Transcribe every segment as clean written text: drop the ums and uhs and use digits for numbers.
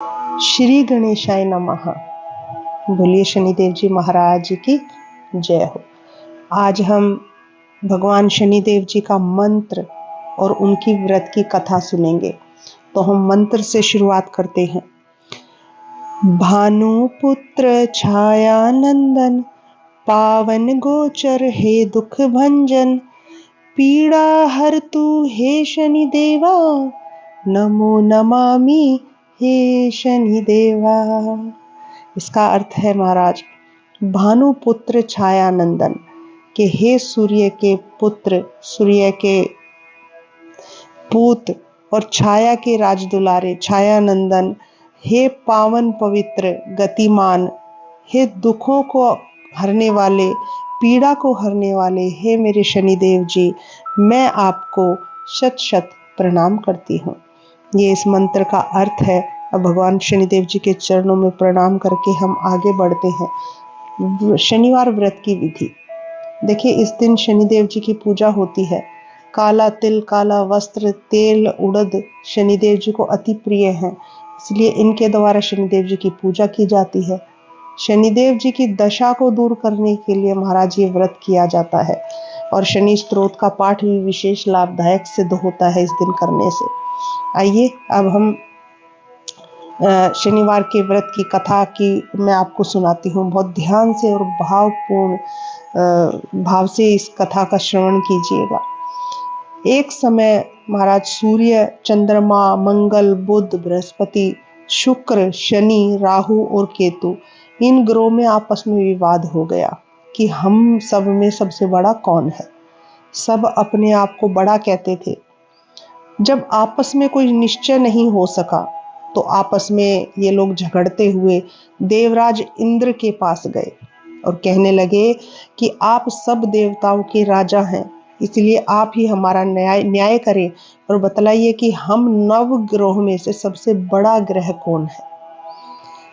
श्री गणेशाय नमः। बोलिए शनिदेव जी महाराज की जय हो। आज हम भगवान शनिदेव जी का मंत्र और उनकी व्रत की कथा सुनेंगे। तो हम मंत्र से शुरुआत करते हैं। भानुपुत्र छाया नंदन, पावन गोचर हे दुख भंजन, पीड़ा हर तू हे शनिदेवा, नमो नमामि हे शनिदेवा। इसका अर्थ है महाराज, भानुपुत्र छाया नंदन के हे सूर्य के पुत्र, सूर्य के पूत और छाया के राजदुलारे छाया नंदन, हे पावन पवित्र गतिमान, हे दुखों को हरने वाले, पीड़ा को हरने वाले, हे मेरे शनिदेव जी, मैं आपको शत शत प्रणाम करती हूँ। ये इस मंत्र का अर्थ है। अब भगवान शनिदेव जी के चरणों में प्रणाम करके हम आगे बढ़ते हैं। शनिवार व्रत की विधि देखिए। इस दिन शनिदेव जी की पूजा होती है। काला तिल, काला वस्त्र, तेल, उड़द शनिदेव जी को अति प्रिय हैं, इसलिए इनके द्वारा शनिदेव जी की पूजा की जाती है। शनिदेव जी की दशा को दूर करने के लिए महाराज ये व्रत किया जाता है और शनि स्तोत्र का पाठ भी विशेष लाभदायक सिद्ध होता है इस दिन करने से। आइए अब हम शनिवार के व्रत की कथा की मैं आपको सुनाती हूँ। बहुत ध्यान से और भाव से इस कथा का श्रवण कीजिएगा। एक समय महाराज सूर्य, चंद्रमा, मंगल, बुध, बृहस्पति, शुक्र, शनि, राहु और केतु, इन ग्रहों में आपस में विवाद हो गया कि हम सब में सबसे बड़ा कौन है। सब अपने आप को बड़ा कहते थे। जब आपस में कोई निश्चय नहीं हो सका तो आपस में ये लोग झगड़ते हुए देवराज इंद्र के पास गए और कहने लगे कि आप सब देवताओं के राजा हैं, इसलिए आप ही हमारा न्याय करें और बतलाइए कि हम नव ग्रहों में से सबसे बड़ा ग्रह कौन है।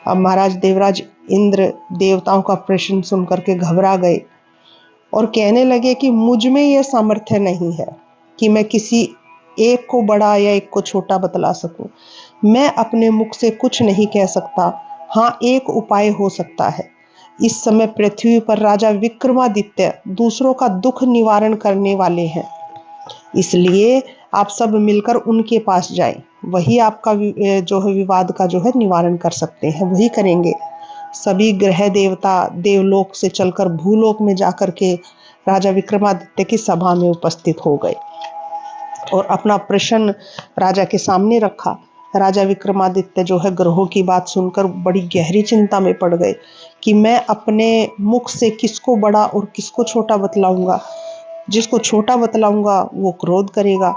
अब महाराज देवराज इंद्र देवताओं का प्रश्न सुनकर के घबरा गए और कहने लगे कि मुझ में यह सामर्थ्य नहीं है कि मैं किसी एक को बड़ा या एक को छोटा बतला सकूं। मैं अपने मुख से कुछ नहीं कह सकता। हाँ, एक उपाय हो सकता है। इस समय पृथ्वी पर राजा विक्रमादित्य दूसरों का दुख निवारण करने वाले हैं, इसलिए आप सब मिलकर उनके पास जाएं। वही आपका जो है विवाद का जो है निवारण कर सकते हैं, वही करेंगे। सभी ग्रह देवता देवलोक से चलकर भूलोक में जाकर के राजा विक्रमादित्य की सभा में उपस्थित हो गए और अपना प्रश्न राजा के सामने रखा। राजा विक्रमादित्य जो है ग्रहों की बात सुनकर बड़ी गहरी चिंता में पड़ गए कि मैं अपने मुख से किसको बड़ा और किसको छोटा बतलाऊंगा। जिसको छोटा बतलाऊंगा वो क्रोध करेगा।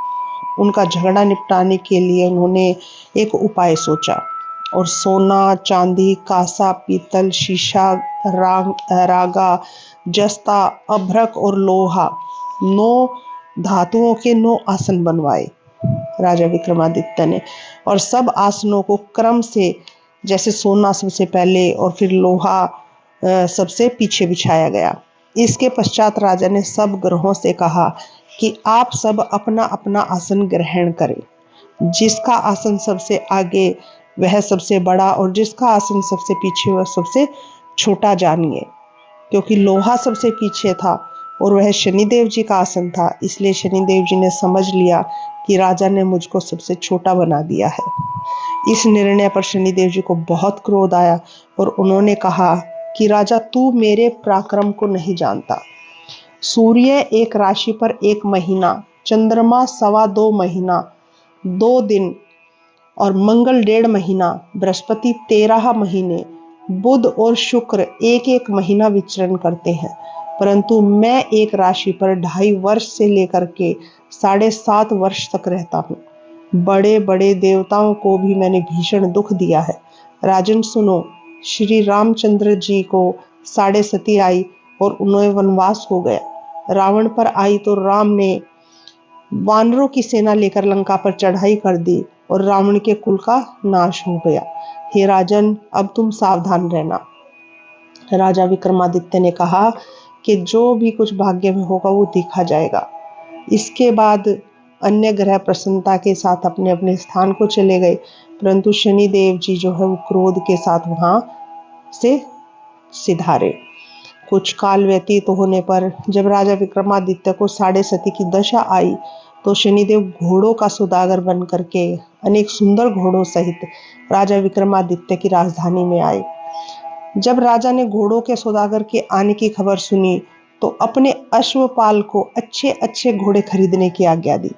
उनका झगड़ा निपटाने के लिए उन्होंने एक उपाय सोचा और सोना, चांदी, कांसा, पीतल, शीशा, रागा, जस्ता, अभ्रक और लोहा, 9 धातुओं के 9 आसन बनवाए राजा विक्रमादित्य ने। और सब आसनों को क्रम से, जैसे सोना सबसे पहले और फिर लोहा सबसे पीछे बिछाया गया। इसके पश्चात राजा ने सब ग्रहों से कहा कि आप सब अपना अपना आसन ग्रहण करें। जिसका आसन सबसे आगे वह सबसे बड़ा और जिसका आसन सबसे पीछे वह सबसे छोटा जानिए। क्योंकि लोहा सबसे पीछे था और वह शनिदेव जी का आसन था, इसलिए शनिदेव जी ने समझ लिया कि राजा ने मुझको सबसे छोटा बना दिया है। इस निर्णय पर शनिदेव जी को बहुत क्रोध आया और उन्होंने कहा कि राजा, तू मेरे पराक्रम को नहीं जानता। सूर्य एक राशि पर 1 महीना, चंद्रमा 2.25 महीना 2 दिन और मंगल 1.5 महीना, बृहस्पति 13 महीने, बुध और शुक्र 1-1 महीना विचरण करते हैं, परंतु मैं एक राशि पर 2.5 वर्ष से लेकर के 7.5 वर्ष तक रहता हूँ। बड़े बड़े देवताओं को भी मैंने भीषण दुख दिया है। राजन सुनो, श्री रामचंद्र जी को 7 सती आई और उन्हें वनवास हो गया। रावण पर आई तो राम ने वानरों की सेना लेकर लंका पर चढ़ाई कर दी और रावण के कुल का नाश हो गया। हे राजन, अब तुम सावधान रहना। राजा विक्रमादित्य ने कहा कि जो भी कुछ भाग्य में होगा वो देखा जाएगा। इसके बाद अन्य ग्रह प्रसन्नता के साथ अपने अपने स्थान को चले गए। परंतु शनिदेव जी जो है वो क्रोध के साथ वहां से सिधारे। कुछ काल व्यतीत होने पर जब राजा विक्रमादित्य को 6.5 की दशा आई तो शनिदेव घोड़ों का सौदागर बन करके अनेक सुंदर घोड़ों सहित राजा विक्रमादित्य की राजधानी में आए। जब राजा ने घोड़ों के सौदागर के आने की खबर सुनी तो अपने अश्वपाल को अच्छे अच्छे घोड़े खरीदने की आज्ञा दी।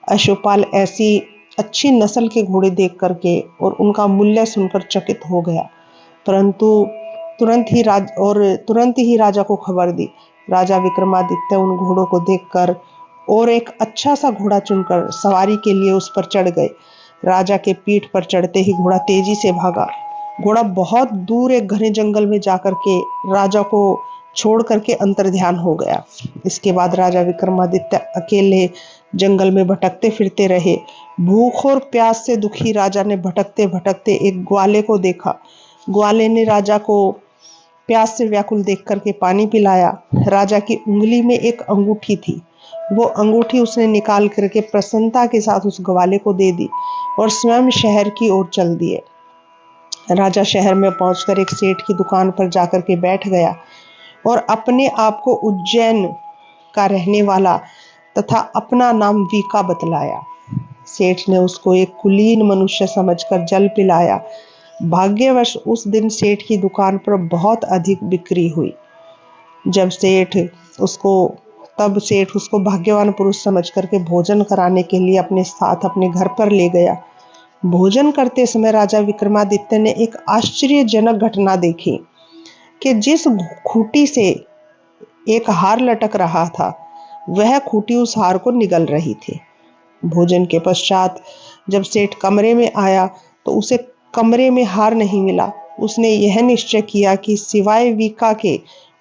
अश्वपाल ऐसी अच्छी नस्ल के घोड़े देख करके और उनका मूल्य सुनकर चकित हो गया, परंतु तुरंत ही राजा को खबर दी। राजा विक्रमादित्य उन घोड़ों को देखकर और एक अच्छा सा घोड़ा चुनकर सवारी के लिए उस पर चढ़ गए। राजा के पीठ पर चढ़ते ही घोड़ा तेजी से भागा। घोड़ा बहुत दूर एक घने जंगल में जाकर के राजा को छोड़ करके अंतर्ध्यान हो गया। इसके बाद राजा विक्रमादित्य अकेले जंगल में भटकते फिरते रहे। भूख और प्यास से दुखी राजा ने भटकते भटकते एक ग्वाले को देखा। ग्वाले ने राजा को प्यास से व्याकुल देख करके पानी पिलाया। राजा की उंगली में एक अंगूठी थी, वो अंगूठी उसने निकाल करके प्रसन्नता के साथ उस ग्वाले को दे दी और स्वयं शहर की ओर चल दिए। राजा शहर में पहुंचकर एक सेठ की दुकान पर जाकर के बैठ गया और अपने आप को उज्जैन का रहने वाला तथा अपना नाम वीका बतलाया। सेठ ने उसको एक कुलीन मनुष्य समझकर जल पिलाया। भाग्यवश उस दिन सेठ की दुकान पर बहुत अधिक बिक्री हुई। तब सेठ उसको भाग्यवान पुरुष समझ करके भोजन कराने के लिए अपने साथ अपने घर पर ले गया। भोजन करते समय राजा विक्रमादित्य ने एक आश्चर्यजनक घटना देखी कि जिस खूंटी से एक हार लटक रहा था वह खूंटी उस हार को निगल रही थी। भोजन के पश्चात जब सेठ कमरे में आया तो उसे कमरे में हार नहीं मिला। उसने यह निश्चय किया कि सिवाय वीका के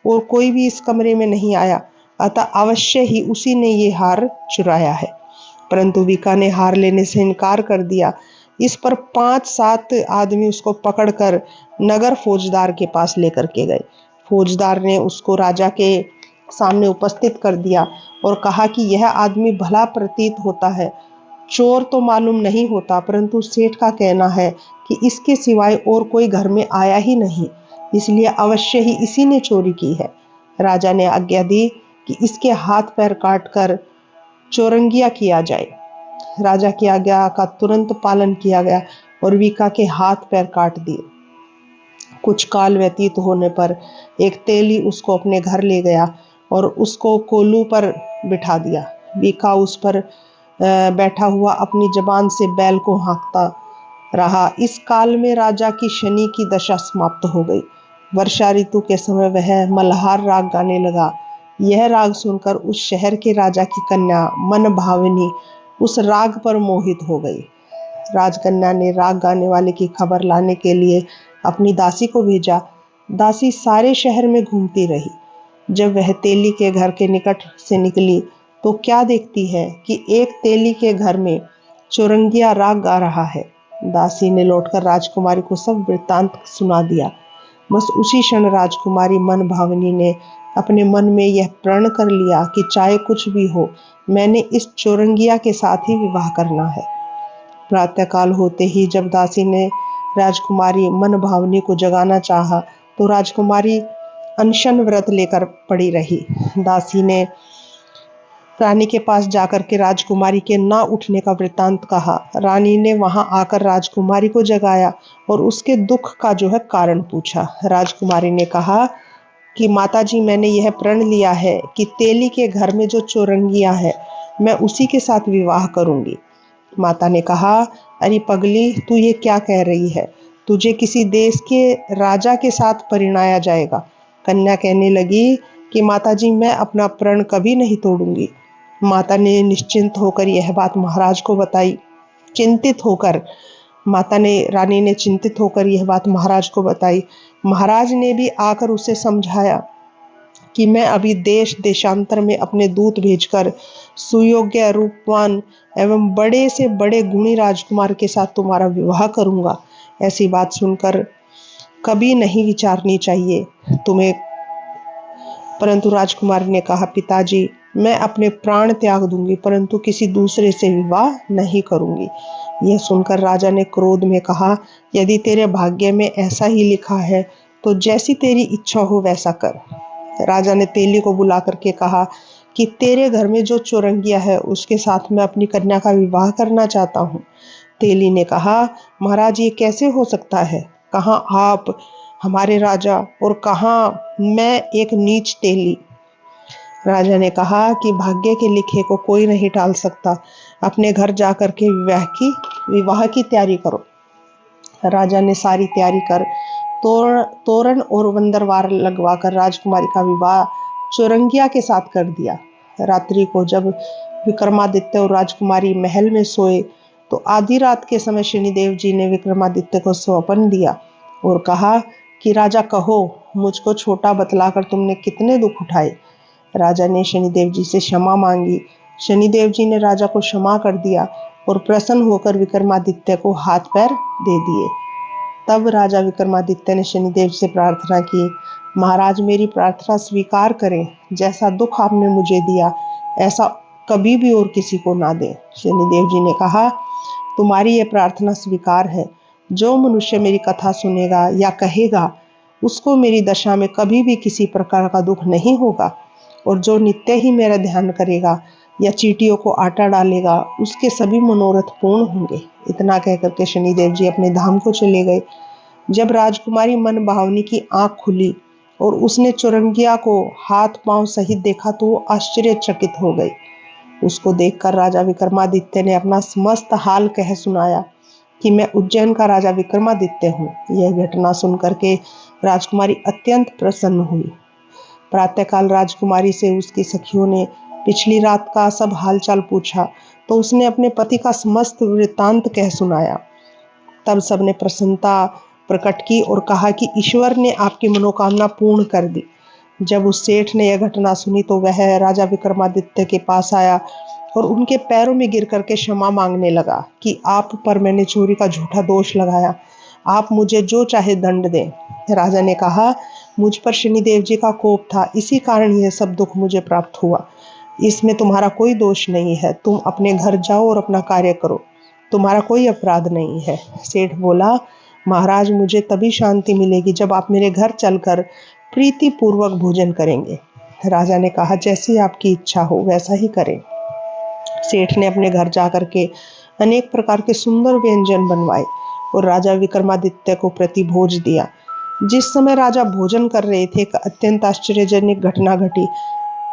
और कोई भी इस कमरे में नहीं आया, अतः अवश्य ही उसी ने ये हार चुराया है। परंतु वीका ने हार लेने से इनकार कर दिया। इस पर 5-7 आदमी उसको पकड़कर नगर फौजदार के पास लेकर के गए। फौजदार ने उसको राजा के सामने उपस्थित कर दिया और कहा कि यह आदमी भला प्रतीत होता है, चोर तो मालूम नहीं होता, परंतु सेठ का कहना है कि इसके सिवाय और कोई घर में आया ही नहीं, इसलिए अवश्य ही इसी ने चोरी की है। राजा ने आज्ञा दी कि इसके हाथ पैर काटकर चौरंगिया किया जाए। राजा की आज्ञा का तुरंत पालन किया गया और वीका के हाथ पैर काट दिए। कुछ काल व्यतीत होने पर एक तेली उसको अपने घर ले गया और उसको कोलू पर बिठा दिया। वीका उस पर बैठा हुआ अपनी जबान से बैल को हाँकता रहा। इस काल में राजा की शनि की दशा समाप्त हो गई। वर्षा ऋतु के समय वह मल्हार राग गाने लगा। यह राग सुनकर उस शहर के राजा की कन्या मन भावनी उस राग पर मोहित हो गई। राजकन्या ने राग गाने वाले की खबर लाने के लिए अपनी दासी को भेजा। दासी सारे शहर में घूमती रही। जब वह तेली के घर के निकट से निकली तो क्या देखती है कि एक तेली के घर में चौरंगिया राग गा रहा है। दासी ने लौटकर राजकुमारी को सब वृत्तांत सुना दिया। बस उसी क्षण राजकुमारी मन भावनी ने अपने मन में यह प्रण कर लिया कि चाहे कुछ भी हो, मैंने इस चौरंगिया के साथ ही विवाह करना है। प्रातःकाल होते ही जब दासी ने राजकुमारी मन भावनी को जगाना चाहा तो राजकुमारी अनशन व्रत लेकर पड़ी रही। दासी ने रानी के पास जाकर के राजकुमारी के ना उठने का वृत्तांत कहा। रानी ने वहां आकर राजकुमारी को जगाया और उसके दुख का जो है कारण पूछा। राजकुमारी ने कहा कि माताजी, मैंने यह प्रण लिया है कि तेली के घर में जो चौरंगिया है मैं उसी के साथ विवाह करूंगी। माता ने कहा, अरे पगली, तू ये क्या कह रही है? तुझे किसी देश के राजा के साथ परिणाया जाएगा। कन्या कहने लगी कि माताजी, मैं अपना प्रण कभी नहीं तोड़ूंगी। माता ने निश्चिंत होकर यह बात महाराज को बताई। रानी ने चिंतित होकर यह बात महाराज को बताई। महाराज ने भी आकर उसे समझाया कि मैं अभी देश देशांतर में अपने दूत भेजकर सुयोग्य, रूपवान एवं बड़े से बड़े गुणी राजकुमार के साथ तुम्हारा विवाह करूंगा। ऐसी बात सुनकर कभी नहीं विचारनी चाहिए तुम्हें। परंतु राजकुमारी ने कहा, पिताजी, मैं अपने प्राण त्याग दूंगी परंतु किसी दूसरे से विवाह नहीं करूंगी। यह सुनकर राजा ने क्रोध में कहा, यदि तेरे भाग्य में ऐसा ही लिखा है तो जैसी तेरी इच्छा हो वैसा कर। राजा ने तेली को बुला करके कहा कि तेरे घर में जो चौरंगिया है उसके साथ मैं अपनी कन्या का विवाह करना चाहता हूँ। तेली ने कहा, महाराज ये कैसे हो सकता है? कहाँ आप हमारे राजा और कहाँ मैं एक नीच तेली। राजा ने कहा कि भाग्य के लिखे को कोई नहीं टाल सकता, अपने घर जाकर के विवाह की तैयारी करो। राजा ने सारी तैयारी कर तोरण और वंदरवार लगवाकर राजकुमारी का विवाह चौरंगिया के साथ कर दिया। रात्रि को जब विक्रमादित्य और राजकुमारी महल में सोए तो आधी रात के समय शनिदेव जी ने विक्रमादित्य को स्वप्न दिया और कहा कि राजा कहो, मुझको छोटा बतलाकर तुमने कितने दुख उठाए। राजा ने शनिदेव जी से क्षमा मांगी। शनिदेव जी ने राजा को क्षमा कर दिया और प्रसन्न होकर विक्रमादित्य को हाथ पैर दे दिए। तब राजा विक्रमादित्य ने शनिदेव से प्रार्थना की, महाराज मेरी प्रार्थना स्वीकार करें, जैसा दुख आपने मुझे दिया ऐसा कभी भी और किसी को ना दें। शनिदेव जी ने कहा, तुम्हारी ये प्रार्थना स्वीकार है। जो मनुष्य मेरी कथा सुनेगा या कहेगा उसको मेरी दशा में कभी भी किसी प्रकार का दुख नहीं होगा, और जो नित्य ही मेरा ध्यान करेगा या चींटियों को आटा डालेगा उसके सभी मनोरथ पूर्ण होंगे। इतना कहकर के शनिदेव जी अपने धाम को चले गए। जब राजकुमारी मन भावनी की आंख खुली और उसने चौरंगिया को हाथ पांव सहित देखा तो वो आश्चर्यचकित हो गई। उसको देखकर राजा विक्रमादित्य ने अपना समस्त हाल कह सुनाया कि मैं उज्जैन का राजा विक्रमादित्य हूँ। यह घटना सुनकर के राजकुमारी अत्यंत प्रसन्न हुई। प्रातःकाल राजकुमारी से उसकी सखियों ने पिछली रात का सब हालचाल पूछा तो उसने अपने पति का समस्त वृत्तांत कह सुनाया। तब सबने प्रसन्नता प्रकट की और कहा कि ईश्वर ने आपकी मनोकामना पूर्ण कर दी। जब उस सेठ ने यह घटना सुनी तो वह राजा विक्रमादित्य के पास आया और उनके पैरों में गिर करके क्षमा मांगने लगा कि आप पर मैंने चोरी का झूठा दोष लगाया, आप मुझे जो चाहे दंड दें। राजा ने कहा, मुझ पर शनिदेव जी का कोप था, इसी कारण यह सब दुख मुझे प्राप्त हुआ। इसमें तुम्हारा कोई दोष नहीं है, तुम अपने घर जाओ और अपना कार्य करो, तुम्हारा कोई अपराध नहीं है। सेठ बोला, महाराज मुझे तभी शांति मिलेगी जब आप मेरे घर चलकर प्रीति पूर्वक भोजन करेंगे। राजा ने कहा, जैसी आपकी इच्छा हो वैसा ही करें। सेठ ने अपने घर जाकर के अनेक प्रकार के सुंदर व्यंजन बनवाए और राजा विक्रमादित्य को प्रतिभोज दिया। जिस समय राजा भोजन कर रहे थे एक अत्यंत आश्चर्यजनक घटना घटी।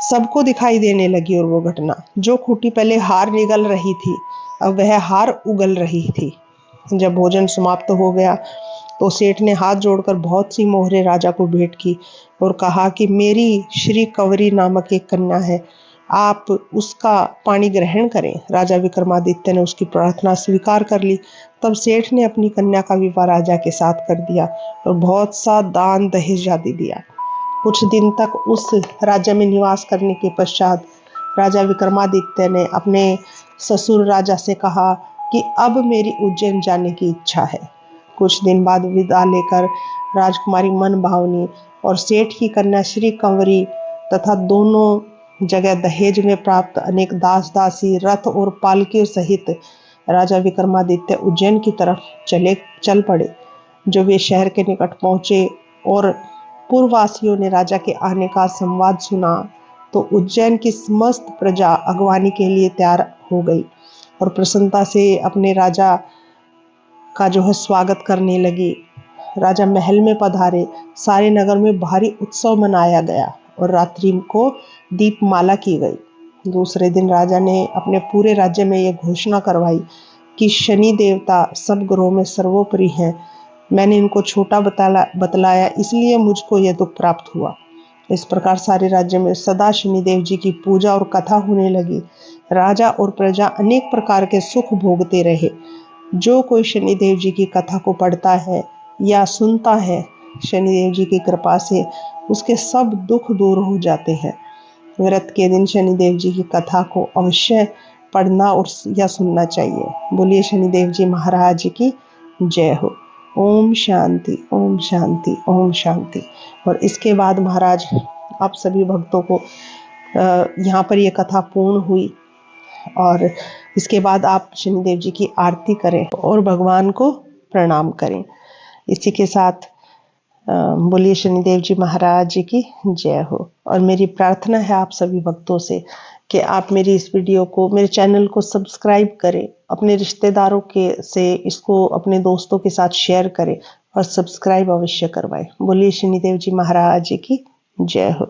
सबको दिखाई देने लगी और वो घटना, जो खूंटी पहले हार निगल रही थी अब वह हार उगल रही थी। जब भोजन समाप्त हो गया तो सेठ ने हाथ जोड़कर बहुत सी मोहरें राजा को भेंट की और कहा कि मेरी श्री कंवरी नामक एक कन्या है, आप उसका पानी ग्रहण करें। राजा विक्रमादित्य ने उसकी प्रार्थना स्वीकार कर ली। तब सेठ ने अपनी कन्या का विवाह राजा के साथ कर दिया और बहुत सा दान दहेज आदि दिया। कुछ दिन तक उस राज्य में निवास करने के पश्चात राजा विक्रमादित्य ने अपने ससुर राजा से कहा कि अब मेरी उज्जैन जाने की इच्छा है। कुछ दिन बाद विदा लेकर राजकुमारी मन भावनी और सेठ की कन्या श्री कंवरी तथा दोनों जगह दहेज में प्राप्त अनेक दास दासी रथ और पालकियों सहित राजा विक्रमादित्य उज्जैन की तरफ चल पड़े। जो वे शहर के निकट पहुंचे और पूर्ववासियों ने राजा के आने का संवाद सुना तो उज्जैन की समस्त प्रजा अगवानी के लिए तैयार हो गई और प्रसन्नता से अपने राजा का जो है स्वागत करने लगी। राजा महल में पधारे, सारे नगर में भारी उत्सव मनाया गया और रात्रि को दीपमाला की गई। दूसरे दिन राजा ने अपने पूरे राज्य में यह घोषणा करवाई कि शनि देवता सब ग्रहों में सर्वोपरि हैं। मैंने इनको छोटा बतलाया इसलिए मुझको यह दुख प्राप्त हुआ। इस प्रकार सारे राज्य में सदा शनिदेव जी की पूजा और कथा होने लगी। राजा और प्रजा अनेक प्रकार के सुख भोगते रहे। जो कोई शनिदेव जी की कथा को पढ़ता है या सुनता है, शनिदेव जी की कृपा से उसके सब दुख दूर हो जाते हैं। व्रत के दिन शनिदेव जी की कथा को अवश्य पढ़ना और या सुनना चाहिए। बोलिए शनिदेव जी महाराज की जय हो। ओम शांति, ओम शांति, ओम शांति। और इसके बाद महाराज आप सभी भक्तों को यहाँ पर ये कथा पूर्ण हुई और इसके बाद आप शनिदेव जी की आरती करें और भगवान को प्रणाम करें। इसी के साथ बोलिए शनिदेव जी महाराज जी की जय हो। और मेरी प्रार्थना है आप सभी भक्तों से कि आप मेरी इस वीडियो को, मेरे चैनल को सब्सक्राइब करें, अपने रिश्तेदारों के से इसको अपने दोस्तों के साथ शेयर करें और सब्सक्राइब अवश्य करवाएं। बोलिए शनिदेव जी महाराज जी की जय हो।